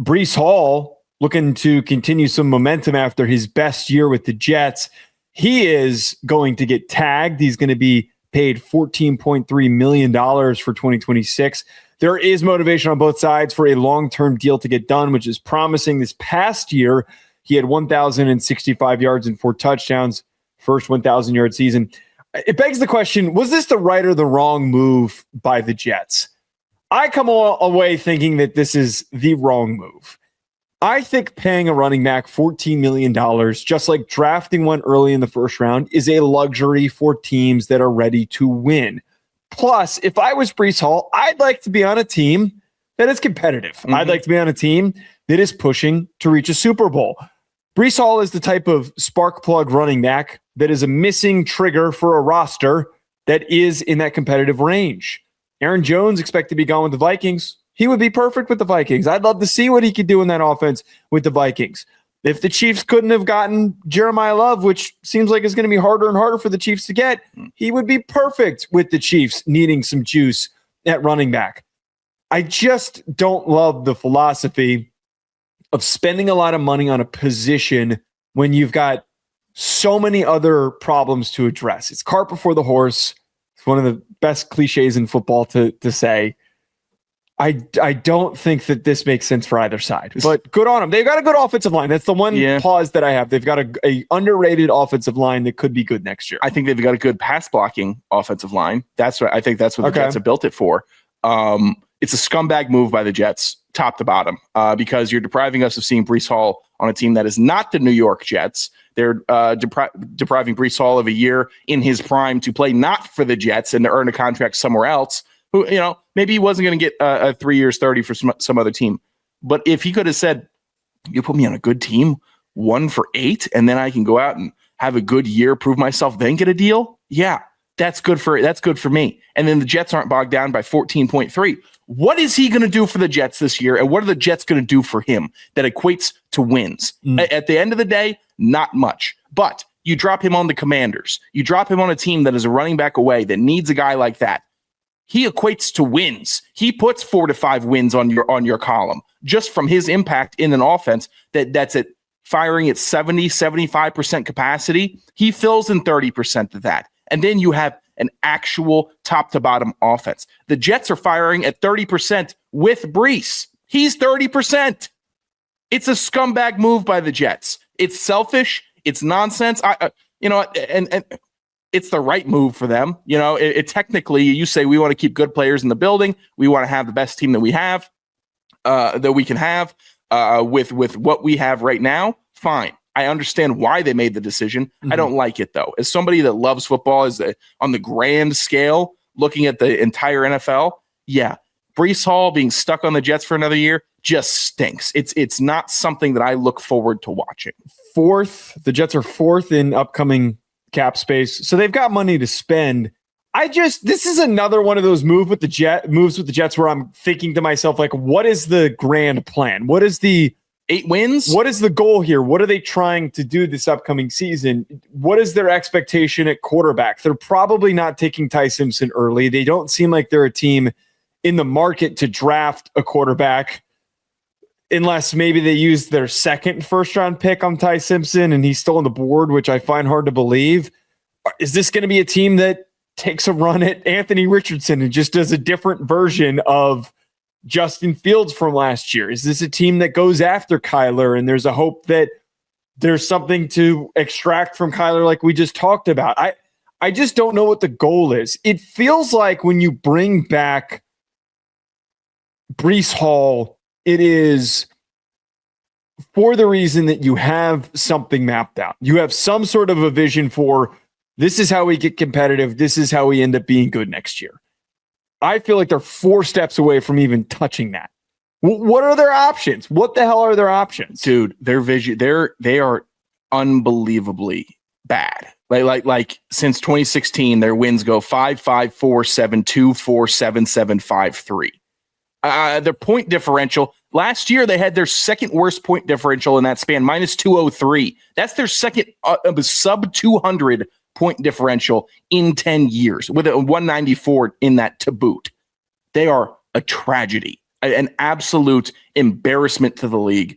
Breece Hall looking to continue some momentum after his best year with the Jets. He is going to get tagged. He's going to be paid $14.3 million for 2026. There is motivation on both sides for a long-term deal to get done, which is promising. This past year, he had 1,065 yards and 4 touchdowns, first 1,000-yard season. It begs the question, was this the right or the wrong move by the Jets? I come away thinking that this is the wrong move. I think paying a running back $14 million, just like drafting one early in the first round, is a luxury for teams that are ready to win. Plus, if I was Breece Hall, I'd like to be on a team that is competitive. Mm-hmm. I'd like to be on a team that is pushing to reach a Super Bowl. Breece Hall is the type of spark plug running back that is a missing trigger for a roster that is in that competitive range. Aaron Jones expected to be gone with the Vikings. He would be perfect with the Vikings. I'd love to see what he could do in that offense with the Vikings. If the Chiefs couldn't have gotten Jeremiah Love, which seems like it's going to be harder and harder for the Chiefs to get, he would be perfect with the Chiefs needing some juice at running back. I just don't love the philosophy of spending a lot of money on a position when you've got so many other problems to address. It's cart before the horse. It's one of the best cliches in football to say. I don't think that this makes sense for either side, but good on them. They've got a good offensive line. That's the one pause that I have. They've got a underrated offensive line that could be good next year. I think they've got a good pass blocking offensive line. That's what I think. That's what the Jets have built it for. It's a scumbag move by the Jets, top to bottom, because you're depriving us of seeing Breece Hall on a team that is not the New York Jets. They're depriving Breece Hall of a year in his prime to play not for the Jets and to earn a contract somewhere else. Who, maybe he wasn't going to get a 3 years, 30 for some other team. But if he could have said, you put me on a good team, 1 for 8, and then I can go out and have a good year, prove myself, then get a deal. Yeah, that's good for me. And then the Jets aren't bogged down by 14.3. What is he going to do for the Jets this year? And what are the Jets going to do for him that equates to wins? At the end of the day, not much. But you drop him on the Commanders. You drop him on a team that is a running back away that needs a guy like that. He equates to wins. He puts 4 to 5 wins on your column just from his impact in an offense that's at firing at 70-75% capacity. He fills in 30% of that. And then you have an actual top to bottom offense. The Jets are firing at 30% with Breece. He's 30%. It's a scumbag move by the Jets. It's selfish. It's nonsense. And it's the right move for them. Technically, you say we want to keep good players in the building. We want to have the best team that we have, that we can have with what we have right now. Fine. I understand why they made the decision. Mm-hmm. I don't like it, though. As somebody that loves football on the grand scale, looking at the entire NFL, yeah, Breece Hall being stuck on the Jets for another year just stinks. It's not something that I look forward to watching. The Jets are 4th in upcoming cap space, so they've got money to spend. This is another one of those moves with the Jets where I'm thinking to myself, like, what is the grand plan? What is the 8 wins? What is the goal here? What are they trying to do this upcoming season? What is their expectation at quarterback? They're probably not taking Ty Simpson early. They don't seem like they're a team in the market to draft a quarterback unless maybe they use their second first-round pick on Ty Simpson and he's still on the board, which I find hard to believe. Is this going to be a team that takes a run at Anthony Richardson and just does a different version of Justin Fields from last year? Is this a team that goes after Kyler and there's a hope that there's something to extract from Kyler like we just talked about? I just don't know what the goal is. It feels like when you bring back Breece Hall, it is for the reason that you have something mapped out. You have some sort of a vision for this is how we get competitive. This is how we end up being good next year. I feel like they're 4 steps away from even touching that. What are their options? What the hell are their options? Dude, their vision, they are unbelievably bad. Like since 2016, their wins go 5-5, 4-7, 2-4, 7-7, 5-3. Their point differential, last year they had their second worst point differential in that span, -203. That's their second sub 200 point differential in 10 years with a 194 in that to boot. They are a tragedy, an absolute embarrassment to the league.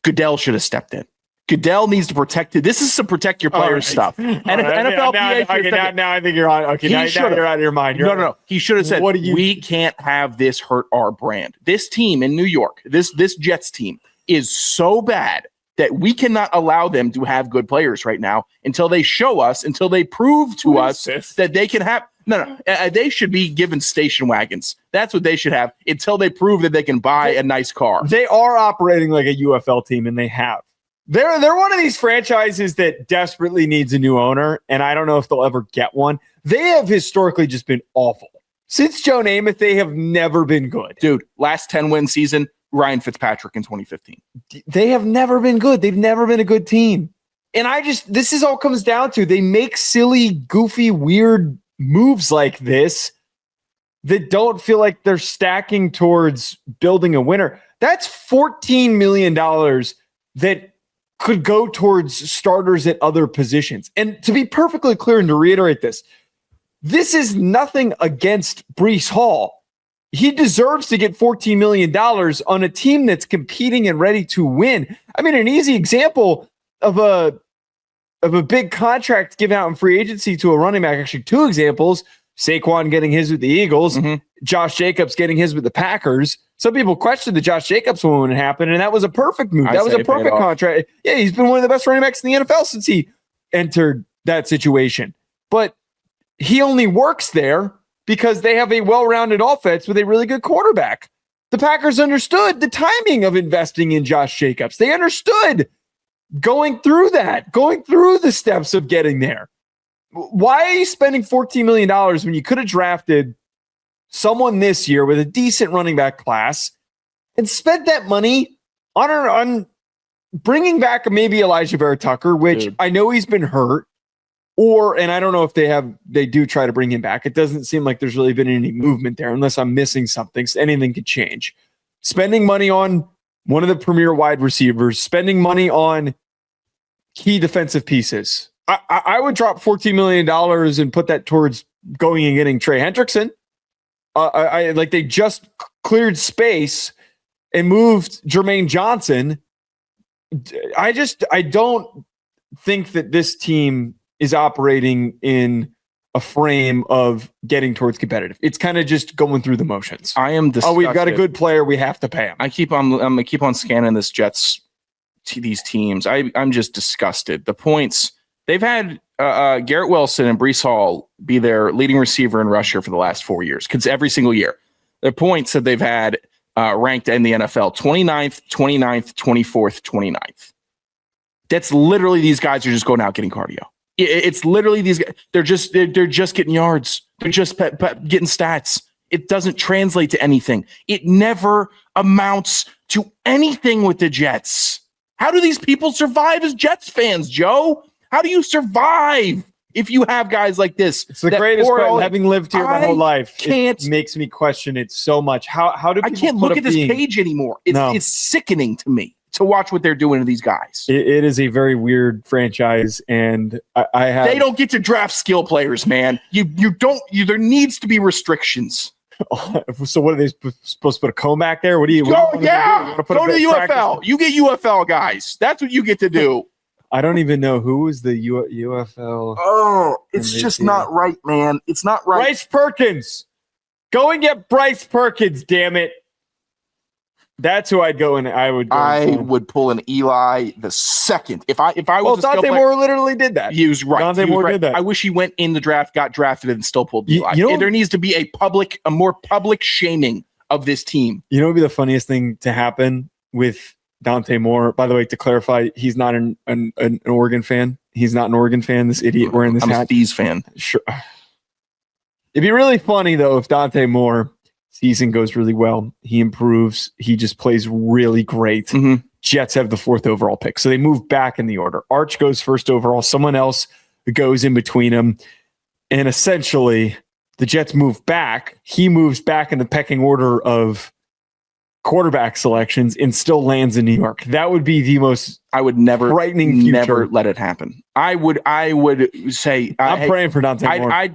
Goodell should have stepped in. Goodell needs to protect it. This is some protect your players stuff. And NFL now I think you're on. Okay, now you're out of your mind. No. He should have said, we can't have this hurt our brand. This team in New York, this Jets team is so bad that we cannot allow them to have good players right now until they show us, until they prove to us that they can have. No. They should be given station wagons. That's what they should have until they prove that they can buy a nice car. They are operating like a UFL team, and they have. They're one of these franchises that desperately needs a new owner, and I don't know if they'll ever get one. They have historically just been awful. Since Joe Namath, they have never been good. Dude, last 10-win season, Ryan Fitzpatrick in 2015. They have never been good. They've never been a good team. And this is all comes down to they make silly, goofy, weird moves like this that don't feel like they're stacking towards building a winner. That's $14 million that could go towards starters at other positions. And to be perfectly clear and to reiterate this is nothing against Breece Hall. He deserves to get $14 million on a team that's competing and ready to win. I mean, an easy example of a big contract given out in free agency to a running back, actually two examples, Saquon getting his with the Eagles, Josh Jacobs getting his with the Packers. Some people questioned the Josh Jacobs one when it happened, and that was a perfect move. That was a perfect contract. Yeah, he's been one of the best running backs in the NFL since he entered that situation. But he only works there because they have a well-rounded offense with a really good quarterback. The Packers understood the timing of investing in Josh Jacobs. They understood going through the steps of getting there. Why are you spending $14 million when you could have drafted someone this year with a decent running back class and spent that money on bringing back maybe Elijah Vera Tucker, which I know he's been hurt, and I don't know if they do try to bring him back. It doesn't seem like there's really been any movement there unless I'm missing something. So anything could change. Spending money on one of the premier wide receivers, spending money on key defensive pieces. I would drop $14 million and put that towards going and getting Trey Hendrickson. They just cleared space and moved Jermaine Johnson. I don't think that this team is operating in a frame of getting towards competitive. It's kind of just going through the motions. I am disgusted. We've got a good player. We have to pay him. I'm gonna keep on scanning this Jets, these teams. I'm just disgusted. The points they've had Garrett Wilson and Breece Hall be their leading receiver and rusher for the last 4 years. Because every single year, their points that they've had ranked in the NFL 29th, 29th, 24th, 29th. That's literally these guys are just going out getting cardio. It's literally these guys. They're just getting yards. They're just getting stats. It doesn't translate to anything. It never amounts to anything with the Jets. How do these people survive as Jets fans, Joe? How do you survive if you have guys like this? It's the greatest question. Having lived here my whole life, it makes me question it so much. How do people I can't look at this page anymore. It's sickening to me to watch what they're doing to these guys. It is a very weird franchise, and they don't get to draft skill players, man. There needs to be restrictions. So what are they supposed to put a comb back there? What do you? Go to the UFL. You get UFL guys. That's what you get to do. I don't even know who is the UFL. Oh, it's just not right, man. It's not right. Bryce Perkins. Go and get Bryce Perkins, damn it. That's who I'd go and I would pull an Eli the second. If I was Dante Moore literally did that. He was right. Dante Moore did that. I wish he went in the draft, got drafted, and still pulled Eli. There needs to be a more public shaming of this team. You know what would be the funniest thing to happen with Dante Moore? By the way, to clarify, he's not an Oregon fan. He's not an Oregon fan. This idiot wearing this hat. I'm a Steez fan. Sure. It'd be really funny though if Dante Moore season goes really well. He improves. He just plays really great. Mm-hmm. Jets have the 4th overall pick. So they move back in the order. Arch goes 1st overall. Someone else goes in between them. And essentially, the Jets move back. He moves back in the pecking order of quarterback selections and still lands in New York. That would be the most frightening future. Never let it happen. I would say I'm praying for Dante Moore. I'd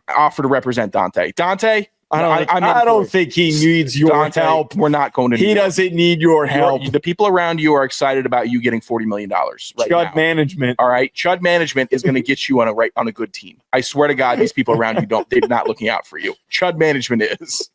offer to represent Dante. Dante, I don't think he needs your Dante, help. We're not going to. He doesn't need your help. The people around you are excited about you getting $40 million right Chud now. management. All right, Chud management is going to get you on a good team. I swear to God, these people around you they're not looking out for you. Chud management is.